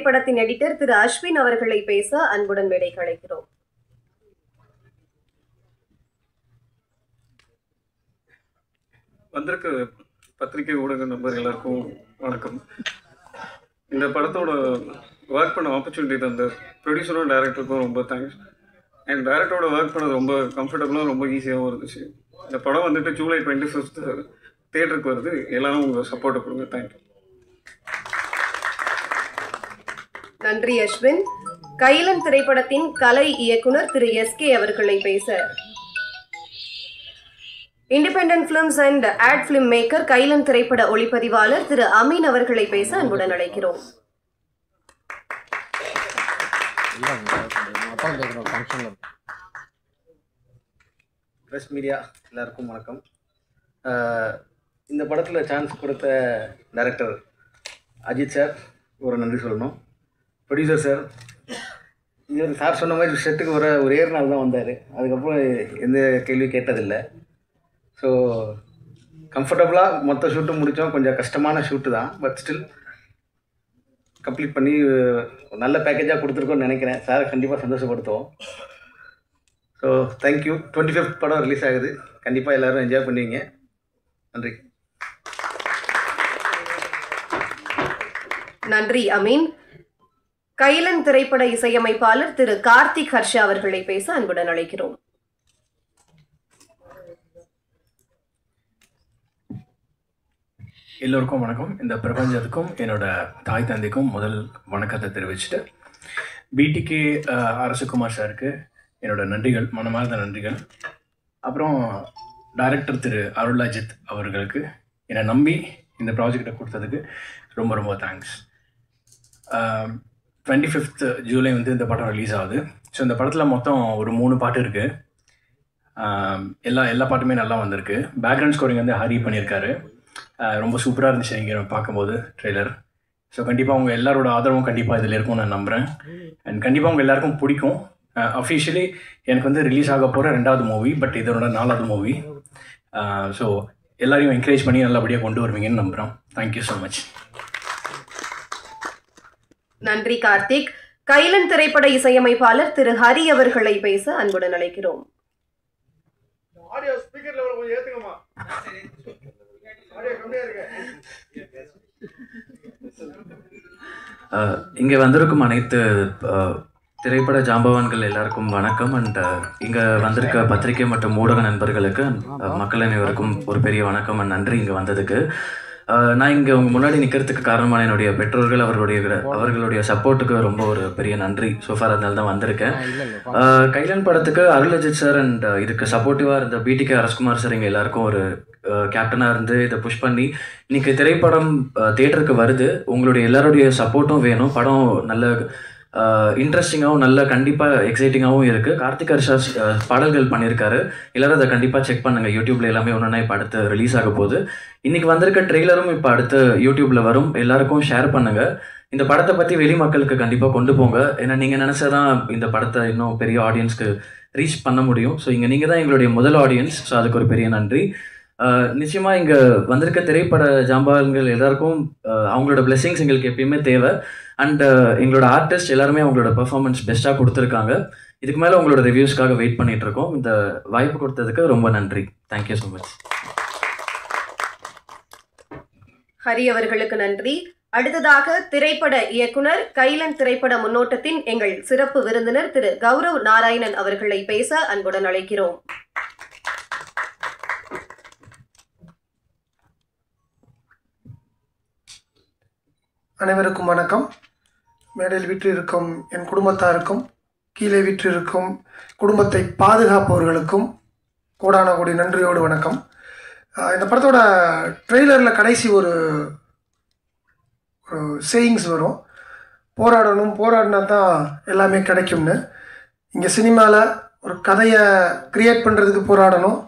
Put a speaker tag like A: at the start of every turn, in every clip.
A: படத்தின் எடிட்டர் திரு அஸ்வின் அவர்களை பேச அன்புடன் மேடைக்கு அழைக்கிறோம்.
B: வந்திருக்க பத்திரிகை ஊடக நண்பர் எல்லாருக்கும் வணக்கம். இந்த படத்தோட ஒர்க் பண்ண ஆப்பர்ச்சுனிட்டி தந்த ப்ரொடியூசரும் டைரக்டருக்கும் ரொம்ப தேங்க்ஸ். அண்ட் டைரக்டரோட ஒர்க் பண்ணது ரொம்ப கம்ஃபர்டபுளாக ரொம்ப ஈஸியாகவும் இருந்துச்சு. இந்த படம் வந்துட்டு ஜூலை 25 தியேட்டருக்கு வருது. எல்லாரும் உங்கள் சப்போர்ட்டை கொடுங்க. தேங்க்யூ.
A: நன்றி அஸ்வின். கைலன் திரைப்படத்தின் கலை இயக்குனர் திரு SK அவர்களை பேச independent films and ad film maker Kailan திரைப்பட ஒளிப்பதிவாளர் திரு அமீன் அவர்களை பேச அன்புடன் அழைக்கிறோம்.
C: பிரஸ் மீடியா எல்லாருக்கும் வணக்கம். இந்த படத்தில் சான்ஸ் கொடுத்த டைரக்டர் அஜித் சார் ஒரு நன்றி சொல்லணும். ப்ரொடியூசர் சார், இது சார் சொன்ன மாதிரி செட்டுக்கு ஒரு 7 நாள் தான் வந்தார். அதுக்கப்புறம் எந்த கேள்வி கேட்டதில்லை. ஸோ கம்ஃபர்டபுளாக மொத்த ஷூட்டும் முடித்தோம். கொஞ்சம் கஷ்டமான ஷூட்டு தான், பட் ஸ்டில் கம்ப்ளீட் பண்ணி நல்ல பேக்கேஜாக கொடுத்துருக்கோன்னு நினைக்கிறேன். சார் கண்டிப்பாக சந்தோஷப்படுத்துவோம். So thank you. 25th படம் ரிலீஸ் ஆகுது. கண்டிப்பாக எல்லோரும் என்ஜாய் பண்ணுவீங்க. நன்றி.
A: நன்றி அமீன். கைலன் திரைப்பட இசையமைப்பாளர் திரு கார்த்திக் ஹர்ஷா அவர்களை பேச அன்புடன் அழைக்கிறோம்.
D: எல்லோருக்கும் வணக்கம். இந்த பிரபஞ்சத்துக்கும் என்னோட தாய் தந்தைக்கும் முதல் வணக்கத்தை தெரிவிச்சுட்டு, BTK அரசகுமார் சாருக்கு என்னோட நன்றிகள், மனமார்ந்த நன்றிகள். அப்புறம் டைரக்டர் திரு அருள் அஜித் அவர்களுக்கு என்னை நம்பி இந்த ப்ராஜெக்டை கொடுத்ததுக்கு ரொம்ப ரொம்ப தேங்க்ஸ். 25th ஜூலை வந்து இந்த படம் ரிலீஸ் ஆகுது. ஸோ இந்த படத்தில் மொத்தம் ஒரு 3 பாட்டு இருக்குது. எல்லா பாட்டுமே நல்லா வந்திருக்கு. பேக்ரவுண்ட் ஸ்கோரிங் வந்து ஹரி பண்ணியிருக்காரு. ரொம்ப சூப்பராக இருந்துச்சு இங்கே பார்க்கும்போது ட்ரெய்லர். ஸோ கண்டிப்பாக உங்கள் எல்லாரோட ஆதரவும் கண்டிப்பாக இதில் இருக்கும் நான் நம்புகிறேன். அண்ட் கண்டிப்பாக உங்கள் எல்லாருக்கும் பிடிக்கும். அஃபிஷியலி எனக்கு வந்து ரிலீஸ் ஆக போகிற 2வது மூவி, பட் இதோட 4வது மூவி. ஸோ எல்லாரையும் என்கரேஜ் பண்ணி நல்லபடியாக கொண்டு வருவீங்கன்னு நம்புகிறோம். Thank you so much.
A: நன்றி கார்த்திக். கைலன் திரைப்பட இசையமைப்பாளர் திரு ஹரி அவர்களை பேச அன்புடன் அழைக்கிறோம்.
E: இங்கே வந்திருக்கும் அனைத்து திரைப்பட ஜாம்பவான்கள் எல்லாருக்கும் வணக்கம். அண்ட் இங்கே வந்திருக்க பத்திரிகை மற்றும் ஊடக நண்பர்களுக்கு, மக்கள் அனைவருக்கும் ஒரு பெரிய வணக்கம் அண்ட் நன்றி இங்கே வந்ததுக்கு. நான் இங்கே உங்கள் முன்னாடி நிற்கிறதுக்கு காரணமான என்னுடைய பெற்றோர்கள், அவர்களுடைய சப்போர்ட்டுக்கு ரொம்ப ஒரு பெரிய நன்றி. சோஃபார் அதனால தான் வந்திருக்கேன். கைலன் படத்துக்கு அருள் அஜித் சார் அண்ட் இதுக்கு சப்போர்ட்டிவாக இருந்த BTK அரசகுமார் சார் இங்கே எல்லாருக்கும் ஒரு கேப்டனாக இருந்து இதை புஷ் பண்ணி இன்றைக்கி திரைப்படம் தியேட்டருக்கு வருது. உங்களுடைய எல்லாருடைய சப்போர்ட்டும் வேணும். படம் நல்ல இன்ட்ரெஸ்டிங்காகவும் நல்ல கண்டிப்பாக எக்ஸைட்டிங்காகவும் இருக்குது. கார்த்திக் ஹர்ஷா பாடல்கள் பண்ணியிருக்காரு. எல்லோரும் அதை கண்டிப்பாக செக் பண்ணுங்கள். யூடியூப்பில் எல்லாமே ஒன்றுனா இப்போ அடுத்து ரிலீஸ் ஆக போகுது. இன்றைக்கி வந்திருக்க ட்ரெய்லரும் இப்போ அடுத்து யூடியூப்பில் வரும். எல்லாருக்கும் ஷேர் பண்ணுங்கள். இந்த படத்தை பற்றி வெளி மக்களுக்கு கண்டிப்பாக கொண்டு போங்க. ஏன்னா நீங்கள் நினச்சாதான் இந்த படத்தை இன்னும் பெரிய ஆடியன்ஸ்க்கு ரீச் பண்ண முடியும். ஸோ நீங்கள் தான் எங்களுடைய முதல் ஆடியன்ஸ். ஸோ அதுக்கு ஒரு பெரிய நன்றி. நிச்சயமாக இங்கே வந்திருக்க திரைப்பட ஜாம்பவான்கள் எல்லாருக்கும் அவங்களோட பிளெஸிங்ஸ் எங்களுக்கு எப்பயுமே தேவை. அண்ட் எங்களோட ஆர்டிஸ்ட் எல்லாருமே அவங்களோட பெர்ஃபார்மன்ஸ் பெஸ்ட்டாக கொடுத்துருக்காங்க. இதுக்கு மேலே உங்களோட ரிவ்யூஸ்க்காக வெயிட் பண்ணிகிட்ருக்கோம். இந்த வாய்ப்பு கொடுத்ததுக்கு ரொம்ப நன்றி. Thank you so much.
A: ஹரி அவர்களுக்கு நன்றி. அடுத்ததாக திரைப்பட இயக்குனர், கைலன் திரைப்பட முன்னோட்டத்தின் எங்கள் சிறப்பு விருந்தினர் திரு கௌரவ் நாராயணன் அவர்களை பேச அன்புடன் அழைக்கிறோம்.
F: அனைவருக்கும் வணக்கம். மேடையில் வீற்றிருக்கும் என் குடும்பத்தாருக்கும், கீழே வீற்றிருக்கும் குடும்பத்தை பாதுகாப்பவர்களுக்கும் கோடான கோடி நன்றியோடு வணக்கம். இந்த படத்தோட ட்ரெய்லரில் கடைசி ஒரு சேயிங்ஸ் வரும். போராடினா தான் எல்லாமே கிடைக்கும்னு. இங்கே சினிமாவில் ஒரு கதையை க்ரியேட் பண்ணுறதுக்கு போராடணும்.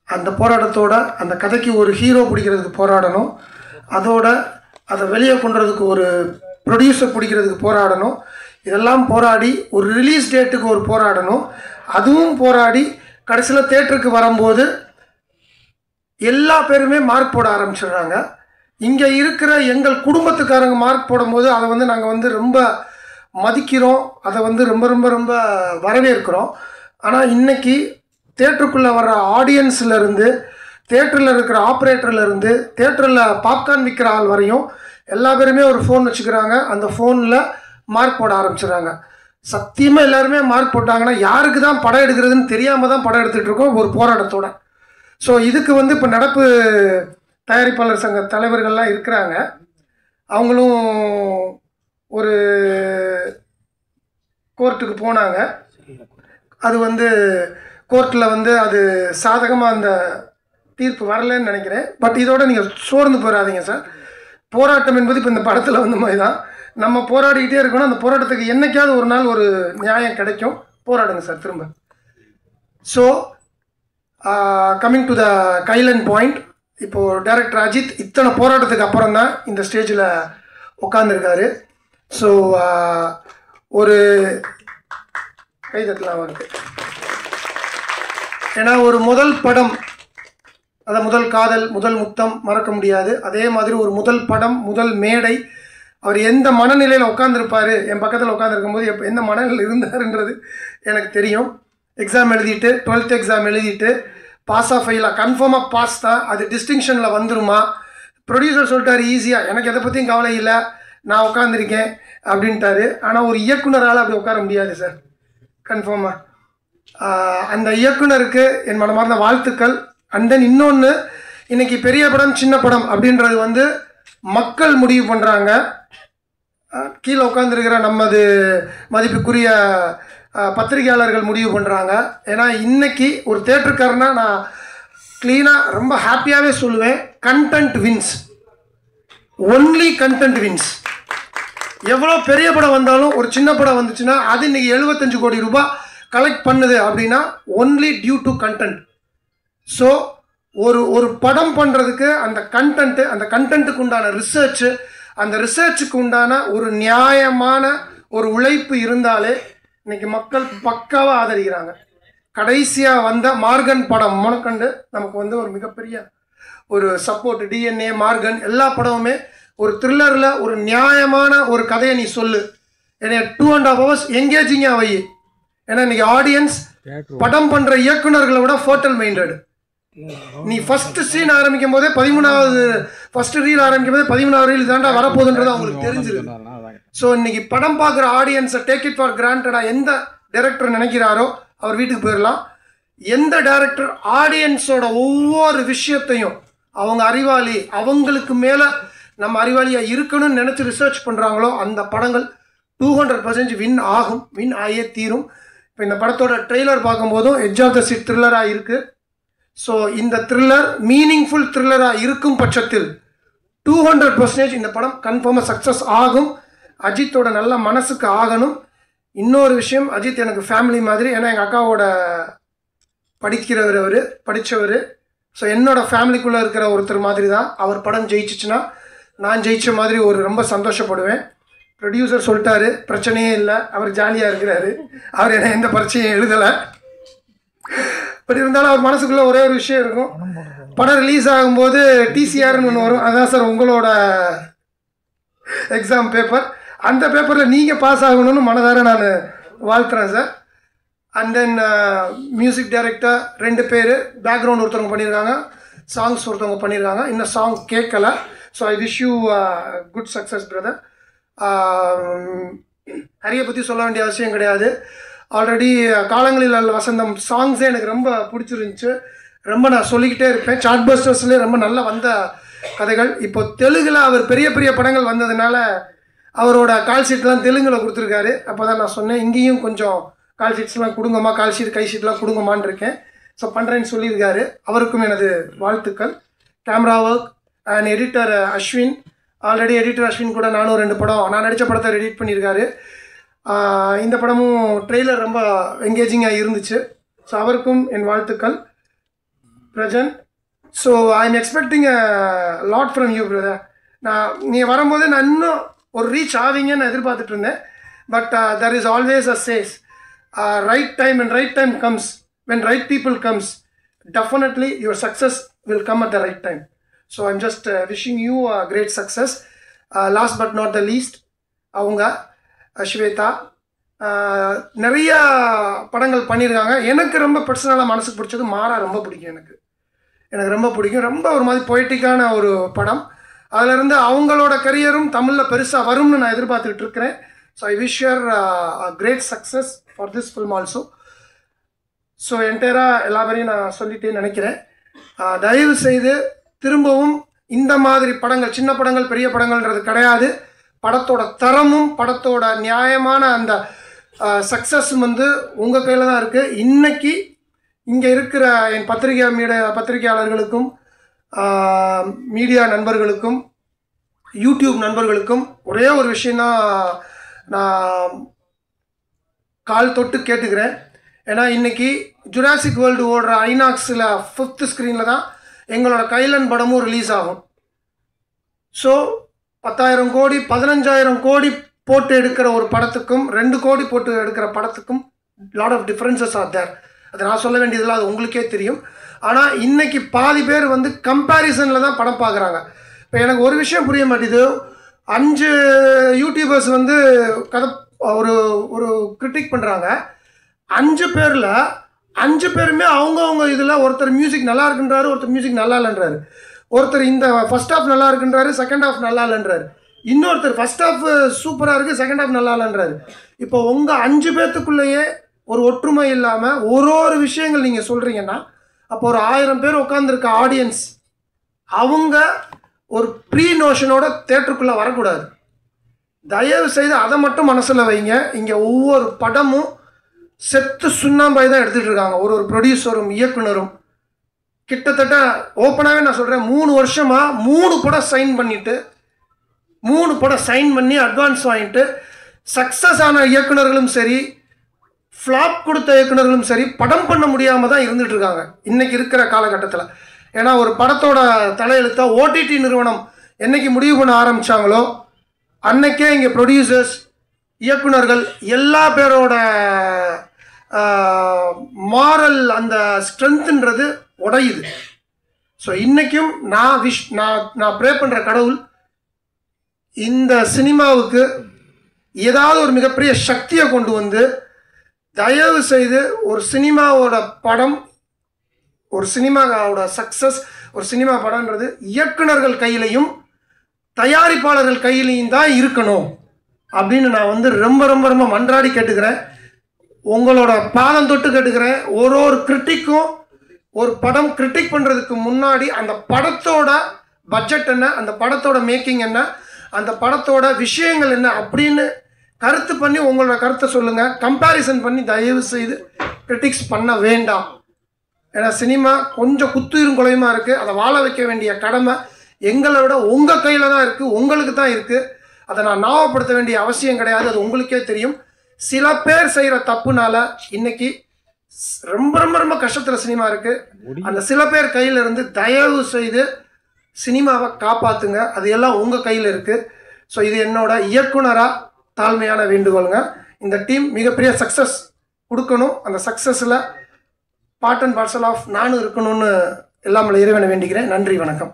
F: அந்த போராட்டத்தோட அந்த கதைக்கு ஒரு ஹீரோ பிடிக்கிறதுக்கு போராடணும். அதோட அதை வெளியே கொண்டுறதுக்கு ஒரு ப்ரொடியூசர் பிடிக்கிறதுக்கு போராடணும். இதெல்லாம் போராடி ஒரு ரிலீஸ் டேட்டுக்கு ஒரு போராடணும். அதுவும் போராடி கடைசியில் தேட்டருக்கு வரும்போது எல்லா பேருமே மார்க் போட ஆரம்பிச்சிடுறாங்க. இங்கே இருக்கிற எங்கள் குடும்பத்துக்காரங்க மார்க் போடும்போது அதை வந்து நாங்கள் வந்து ரொம்ப மதிக்கிறோம், அதை வந்து ரொம்ப ரொம்ப ரொம்ப வரவேற்கிறோம். ஆனால் இன்றைக்கி தேட்டருக்குள்ளே வர்ற ஆடியன்ஸ்லேருந்து, தேட்டரில் இருக்கிற ஆப்ரேட்டர்லேருந்து, தேட்டரில் பாப்கார்ன் விற்கிற ஆள் வரையும் எல்லா பேருமே ஒரு ஃபோன் வச்சுக்கிறாங்க. அந்த ஃபோனில் மார்க் போட ஆரம்பிச்சிடுறாங்க. சத்தியமாக எல்லாருமே மார்க் போட்டாங்கன்னா யாருக்கு தான் படம் எடுக்கிறதுன்னு தெரியாமல் தான் படம் எடுத்துகிட்டு இருக்கோம் ஒரு போராட்டத்தோட. ஸோ இதுக்கு வந்து இப்போ நடப்பு தயாரிப்பாளர் சங்க தலைவர்கள்லாம் இருக்கிறாங்க. அவங்களும் ஒரு கோர்ட்டுக்கு போனாங்க. அது வந்து கோர்ட்டில் வந்து அது சாதகமாக அந்த தீர்ப்பு வரலன்னு நினைக்கிறேன். பட் இதோட நீங்கள் சோர்ந்து போயிடாதீங்க சார். போராட்டம் என்பது இப்போ இந்த படத்தில் வந்த மாதிரி தான். நம்ம போராடிக்கிட்டே இருக்கணும். அந்த போராட்டத்துக்கு என்னைக்காவது ஒரு நாள் ஒரு நியாயம் கிடைக்கும். போராடுங்க சார் திரும்ப. So coming to the Kailan point, இப்போது டைரக்டர் அஜித் இத்தனை போராட்டத்துக்கு அப்புறம் தான் இந்த ஸ்டேஜில் உட்காந்துருக்காரு. ஸோ ஒரு கைதட்டலாம் அவருக்கு. ஏன்னா ஒரு முதல் படம், அதை முதல் காதல், முதல் முத்தம் மறக்க முடியாது. அதே மாதிரி ஒரு முதல் படம், முதல் மேடை, அவர் எந்த மனநிலையில் உட்காந்துருப்பார், என் பக்கத்தில் உட்காந்துருக்கும்போது எந்த மனநிலையில் இருந்தாருன்றது எனக்கு தெரியும். எக்ஸாம் எழுதிட்டு 12th எக்ஸாம் எழுதிட்டு பாஸாக ஃபெயிலாக கன்ஃபார்மாக பாஸ் தான், அது டிஸ்டிங்ஷனில் வந்துருமா? ப்ரொடியூசர் சொல்லிட்டார் ஈஸியாக, எனக்கு எதை பற்றியும் கவலை இல்லை, நான் உட்காந்துருக்கேன் அப்படின்ட்டாரு. ஆனால் ஒரு இயக்குனரால் அப்படி உட்கார முடியாது சார், கன்ஃபார்மாக. அந்த இயக்குனருக்கு என் மனமார்ந்த வாழ்த்துக்கள். அண்ட் தென் இன்னொன்று, இன்றைக்கி பெரிய படம் சின்ன படம் அப்படின்றது வந்து மக்கள் முடிவு பண்ணுறாங்க. கீழே உட்காந்துருக்கிற நமது மதிப்புக்குரிய பத்திரிகையாளர்கள் முடிவு பண்ணுறாங்க. ஏன்னா இன்றைக்கி ஒரு தேட்டருக்காரனா நான் க்ளீனாக ரொம்ப ஹாப்பியாகவே சொல்லுவேன், content wins, only content wins. எவ்வளோ பெரிய படம் வந்தாலும் ஒரு சின்ன படம் வந்துச்சுன்னா அது இன்றைக்கி 75 கோடி ரூபாய் கலெக்ட் பண்ணுது அப்படின்னா only due to content. So ஒரு படம் பண்ணுறதுக்கு அந்த கண்டென்ட்டு, அந்த கண்டென்ட்டுக்கு உண்டான ரிசர்ச்சு, அந்த ரிசர்ச்சுக்கு உண்டான ஒரு நியாயமான ஒரு உழைப்பு இருந்தாலே இன்றைக்கி மக்கள் பக்காவாக ஆதரிக்கிறாங்க. கடைசியாக வந்த மார்கன் படம் முதற்கண்டு நமக்கு வந்து ஒரு மிகப்பெரிய ஒரு சப்போர்ட். டிஎன்ஏ, மார்கன் எல்லா படமுமே ஒரு த்ரில்லரில் ஒரு நியாயமான ஒரு கதையை நீ சொல்லு, என்னை 2.5 hours எங்கேஜிங்காக வை. ஏன்னா இன்றைக்கி ஆடியன்ஸ் படம் பண்ணுற இயக்குனர்களை விட ஃபோர்டல் மைண்டட். நீ ஃபஸ்ட்டு சீன் ஆரம்பிக்கும் போதே 13வது ஃபஸ்ட்டு ரீல் ஆரம்பிக்கும் போதே 13வது ரீல் தாண்டா வரப்போகுதுன்றது அவங்களுக்கு தெரிஞ்சிருக்கு. ஸோ இன்றைக்கி படம் பார்க்குற ஆடியன்ஸை டேக் இட் ஃபார் கிராண்டடாக எந்த டைரக்டர் நினைக்கிறாரோ அவர் வீட்டுக்கு போயிடலாம். எந்த டைரக்டர் ஆடியன்ஸோட ஒவ்வொரு விஷயத்தையும் அவங்க அறிவாளி, அவங்களுக்கு மேலே நம்ம அறிவாளியாக இருக்கணும்னு நினச்சி ரிசர்ச் பண்ணுறாங்களோ அந்த படங்கள் 200% வின் ஆகும், வின் ஆகியே தீரும். இப்போ இந்த படத்தோட ட்ரெய்லர் பார்க்கும்போதும் எட்ஜ் ஆஃப் த சீட் த்ரில்லராக இருக்குது. ஸோ இந்த த்ரில்லர் மீனிங்ஃபுல் த்ரில்லராக இருக்கும் பட்சத்தில் 200% இந்த படம் கன்ஃபார்மாக சக்ஸஸ் ஆகும். அஜித்தோட நல்ல மனசுக்கு ஆகணும். இன்னொரு விஷயம், அஜித் எனக்கு ஃபேமிலி மாதிரி. ஏன்னா எங்கள் அக்காவோட படிக்கிறவர், அவர் படித்தவர். ஸோ என்னோடய ஃபேமிலிக்குள்ளே இருக்கிற ஒருத்தர் மாதிரி தான். அவர் படம் ஜெயிச்சிச்சுன்னா நான் ஜெயித்த மாதிரி ஒரு ரொம்ப சந்தோஷப்படுவேன். ப்ரொடியூசர் சொல்லிட்டாரு, பிரச்சனையே இல்லை, அவர் ஜாலியாக இருக்கிறாரு, அவர் என்ன எந்த பிரச்சனையும் எழுதலை. பட் இருந்தாலும் அவர் மனசுக்குள்ளே ஒரே ஒரு விஷயம் இருக்கும், படம் ரிலீஸ் ஆகும்போது டிசிஆர்னு ஒன்று வரும், அதுதான் சார் உங்களோட எக்ஸாம் பேப்பர். அந்த பேப்பரில் நீங்கள் பாஸ் ஆகணும்னு மனதார நான் வாழ்த்துறேன் sir. And then music director 2 பேர், பேக்ரவுண்ட் ஒருத்தவங்க பண்ணியிருக்காங்க, சாங்ஸ் ஒருத்தவங்க பண்ணியிருக்காங்க. இன்னும் சாங் கேட்கல. So I wish you good success brother. ஹரியை பற்றி சொல்ல வேண்டிய அவசியம் கிடையாது. ஆல்ரெடி காலங்களில் வசந்தம் சாங்ஸே எனக்கு ரொம்ப பிடிச்சிருந்துச்சு, ரொம்ப நான் சொல்லிக்கிட்டே இருப்பேன். சார்ட் பஸ்டர்ஸ்லேயே ரொம்ப நல்லா வந்த கதைகள். இப்போ தெலுங்கில் அவர் பெரிய பெரிய படங்கள் வந்ததுனால அவரோட கால் ஷீட்லாம் தெலுங்கில் கொடுத்துருக்காரு. அப்போ தான் நான் சொன்னேன், இங்கேயும் கொஞ்சம் கால் ஷீட்ஸ்லாம் கொடுங்கம்மா, கால் ஷீட் கை ஷீட்லாம் கொடுங்கம்மான் இருக்கேன். ஸோ பண்ணுறேன்னு சொல்லியிருக்காரு. அவருக்கும் எனது வாழ்த்துக்கள். Camera work and editor Ashwin, already editor Ashwin கூட நானும் 2 படம் நான் நடித்த படத்தை எடிட் பண்ணியிருக்காரு. இந்த படமும் ட்ரெய்லர் ரொம்ப என்கேஜிங்காக இருந்துச்சு. ஸோ அவருக்கும் என் வாழ்த்துக்கள். Prajan, so I am expecting a lot from you brother. நீ வரும்போது நான் இன்னும் ஒரு ரீச் ஆவீங்கன்னு நான் எதிர்பார்த்துட்டு இருந்தேன். But there is always a chase, right time and right time comes, when right people comes, definitely your success will come at the right time. So I'm just wishing you great success. Last but not the least, அவங்க ஸ்வேதா நிறைய படங்கள் பண்ணியிருக்காங்க. எனக்கு ரொம்ப பர்சனலாக மனசுக்கு பிடிச்சது மாறா ரொம்ப பிடிக்கும். எனக்கு ரொம்ப பிடிக்கும். ரொம்ப ஒரு மாதிரி பொய்டிக்கான ஒரு படம். அதிலிருந்து அவங்களோட கரியரும் தமிழில் பெருசாக வரும்னு நான் எதிர்பார்த்துக்கிட்டு இருக்கிறேன். So I wish your great success for this film also. So என்டையராக எல்லா பேரையும் நான் சொல்லிட்டே நினைக்கிறேன். தயவு செய்து திரும்பவும் இந்த மாதிரி படங்கள், சின்ன படங்கள் பெரிய படங்கள்ன்றது கிடையாது. படத்தோட தரமும் படத்தோட நியாயமான அந்த சக்ஸஸும் வந்து உங்கள் கையில் தான் இருக்குது. இன்றைக்கி இங்கே இருக்கிற என் பத்திரிகையாளர்களுக்கும் மீடியா நண்பர்களுக்கும் யூடியூப் நண்பர்களுக்கும் ஒரே ஒரு விஷயந்தான் நான் கால் தொட்டு கேட்டுக்கிறேன். ஏன்னா இன்றைக்கி ஜுராசிக் வேர்ல்டு ஓடுற ஐநாக்ஸில் 5th ஸ்க்ரீனில் தான் எங்களோட கைலன் படமும் ரிலீஸ் ஆகும். ஸோ 10,000 கோடி 15,000 கோடி போட்டு எடுக்கிற ஒரு படத்துக்கும் 2 கோடி போட்டு எடுக்கிற படத்துக்கும் lot of differences are there. அது நான் சொல்ல வேண்டியதில்லை, அது உங்களுக்கே தெரியும். ஆனால் இன்றைக்கி பாதி பேர் வந்து கம்பேரிசனில் தான் படம் பார்க்குறாங்க. இப்போ எனக்கு ஒரு விஷயம் புரிய மாட்டேது. 5 யூடியூபர்ஸ் வந்து கதை ஒரு ஒரு கிரிட்டிக் பண்ணுறாங்க. 5 பேரில் 5 பேருமே அவங்கவுங்க இதில் ஒருத்தர் மியூசிக் நல்லா இருக்குன்றாரு, ஒருத்தர் மியூசிக் நல்லா இல்லைன்றாரு, ஒருத்தர் இந்த ஃபஸ்ட் ஹாஃப் நல்லா இருக்குன்றாரு, செகண்ட் ஹாஃப் நல்லா இல்லைன்றாரு, இன்னொருத்தர் ஃபஸ்ட் ஹாஃப் சூப்பராக இருக்குது, செகண்ட் ஹாஃப் நல்லா இல்லைன்றாரு. இப்போ உங்கள் 5 பேர்த்துக்குள்ளேயே ஒரு ஒற்றுமை இல்லாமல் ஒரு விஷயங்கள் நீங்கள் சொல்கிறீங்கன்னா அப்போ ஒரு 1000 பேர் உட்காந்துருக்க ஆடியன்ஸ் அவங்க ஒரு ப்ரீ நோஷனோட தேட்டருக்குள்ளே வரக்கூடாது. தயவு செய்து அதை மட்டும் மனசில் வைங்க. இங்கே ஒவ்வொரு படமும் செத்து சுண்ணாம்பாய் தான் எடுத்துகிட்டு இருக்காங்க. ஒரு ப்ரொடியூசரும் இயக்குனரும் கிட்டத்தட்ட ஓப்பனாகவே நான் சொல்கிறேன், 3 வருஷமாக 3 படம் சைன் பண்ணி அட்வான்ஸ் வாங்கிட்டு சக்ஸஸ் ஆன இயக்குனர்களும் சரி, ஃப்ளாப் கொடுத்த இயக்குனர்களும் சரி, படம் பண்ண முடியாமல் தான் இருந்துகிட்டு இருக்காங்க இன்றைக்கி இருக்கிற காலகட்டத்தில். ஏன்னா ஒரு படத்தோட தலையெழுத்தை ஓடிடி நிறுவனம் என்றைக்கு முடிவு பண்ண ஆரம்பித்தாங்களோ அன்னைக்கே இங்கே ப்ரொடியூசர்ஸ், இயக்குனர்கள் எல்லா பேரோட மாரல் அந்த ஸ்ட்ரென்த்துன்றது உடையுது. ஸோ இன்றைக்கும் நான் ப்ரே பண்ணுற கடவுள் இந்த சினிமாவுக்கு ஏதாவது ஒரு மிகப்பெரிய சக்தியை கொண்டு வந்து தயவு செய்து ஒரு சினிமாவோட படம், ஒரு சினிமாவோட சக்ஸஸ், ஒரு சினிமா படம்ன்றது இயக்குனர்கள் கையிலையும் தயாரிப்பாளர்கள் கையிலையும் தான் இருக்கணும் அப்படின்னு நான் வந்து ரொம்ப ரொம்ப ரொம்ப மன்றாடி கேட்டுக்கிறேன். உங்களோட பாதம் தொட்டு கேட்டுக்கிறேன். ஒரு கிரிட்டிக்கும் ஒரு படம் கிரிட்டிக் பண்ணுறதுக்கு முன்னாடி அந்த படத்தோட பட்ஜெட் என்ன, அந்த படத்தோட மேக்கிங் என்ன, அந்த படத்தோட விஷயங்கள் என்ன அப்படின்னு கருத்து பண்ணி உங்களோட கருத்தை சொல்லுங்கள். கம்பேரிசன் பண்ணி தயவு செய்து கிரிட்டிக்ஸ் பண்ண வேண்டாம். ஏன்னா சினிமா கொஞ்சம் குத்துயிரும் குலையுமா இருக்குது. அதை வாழ வைக்க வேண்டிய கடமை எங்களை விட உங்கள் கையில் தான் இருக்குது, உங்களுக்கு தான் இருக்குது. அதை நான் ஞாபகப்படுத்த வேண்டிய அவசியம் கிடையாது, அது உங்களுக்கே தெரியும். சில பேர் செய்கிற தப்புனால இன்னைக்கு ரொம்ப ரொம்ப ரொம்ப கஷ்டத்தில் சினிமா இருக்குது. அந்த சில பேர் கையில் இருந்து தயவு செய்து சினிமாவை காப்பாற்றுங்க. அது எல்லாம் உங்கள் கையில் இருக்குது. ஸோ இது என்னோட இயக்குனராக தாழ்மையான வேண்டுகோளுங்க. இந்த டீம் மிகப்பெரிய சக்ஸஸ் கொடுக்கணும். அந்த சக்ஸஸில் பார்ட் அண்ட் பார்சல் ஆஃப் நானும் இருக்கணும்னு எல்லாம் இறைவனை வேண்டிக்கிறேன். நன்றி, வணக்கம்.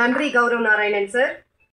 A: நன்றி கௌரவ் நாராயணன் சார்.